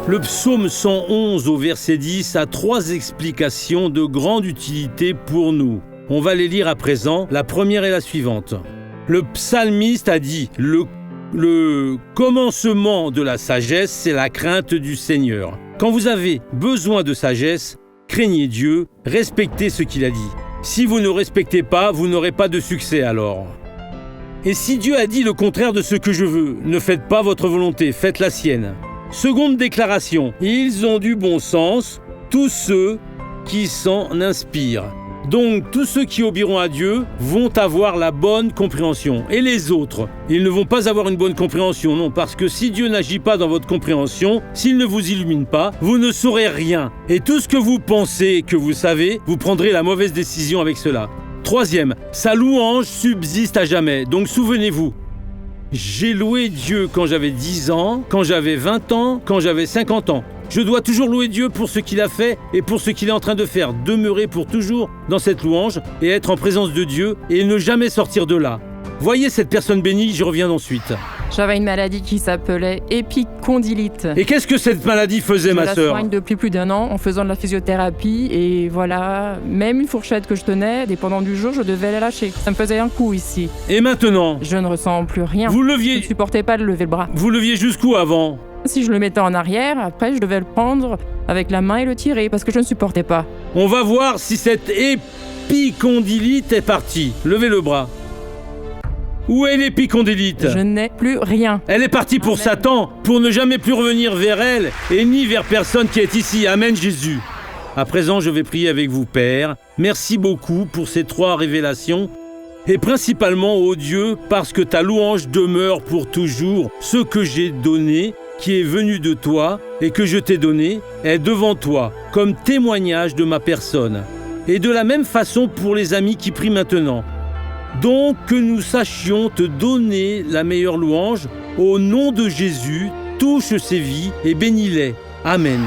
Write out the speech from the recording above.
Le psaume 111 au verset 10 a 3 explications de grande utilité pour nous. On va les lire à présent. La première est la suivante. Le psalmiste a dit « Le commencement de la sagesse, c'est la crainte du Seigneur. » Quand vous avez besoin de sagesse, craignez Dieu, respectez ce qu'il a dit. Si vous ne respectez pas, vous n'aurez pas de succès alors. Et si Dieu a dit le contraire de ce que je veux, ne faites pas votre volonté, faites la sienne. Seconde déclaration, ils ont du bon sens, tous ceux qui s'en inspirent. Donc, tous ceux qui obéiront à Dieu vont avoir la bonne compréhension. Et les autres, ils ne vont pas avoir une bonne compréhension, non, parce que si Dieu n'agit pas dans votre compréhension, s'il ne vous illumine pas, vous ne saurez rien. Et tout ce que vous pensez que vous savez, vous prendrez la mauvaise décision avec cela. Troisième, sa louange subsiste à jamais. Donc, souvenez-vous, j'ai loué Dieu quand j'avais 10 ans, quand j'avais 20 ans, quand j'avais 50 ans. Je dois toujours louer Dieu pour ce qu'il a fait et pour ce qu'il est en train de faire. Demeurer pour toujours dans cette louange et être en présence de Dieu et ne jamais sortir de là. Voyez cette personne bénie, je reviens ensuite. J'avais une maladie qui s'appelait épicondylite. Et qu'est-ce que cette maladie faisait, ma sœur ? Je la soigne depuis plus d'1 an en faisant de la physiothérapie et voilà, même une fourchette que je tenais, dépendant du jour, je devais la lâcher. Ça me faisait un coup ici. Et maintenant ? Je ne ressens plus rien. Vous Je leviez... ne supportais pas de lever le bras. Vous leviez jusqu'où avant ? Si je le mettais en arrière, après je devais le prendre avec la main et le tirer parce que je ne supportais pas. On va voir si cette épicondylite est partie. Levez le bras. Où est l'épicondylite ? Je n'ai plus rien. Elle est partie pour Satan, pour ne jamais plus revenir vers elle et ni vers personne qui est ici. Amen, Jésus. À présent, je vais prier avec vous, Père. Merci beaucoup pour ces 3 révélations. Et principalement, ô Dieu, parce que ta louange demeure pour toujours. Ce que j'ai donné, qui est venu de toi et que je t'ai donné, est devant toi, comme témoignage de ma personne. Et de la même façon pour les amis qui prient maintenant. Donc que nous sachions te donner la meilleure louange, au nom de Jésus, touche ces vies et bénis-les. Amen.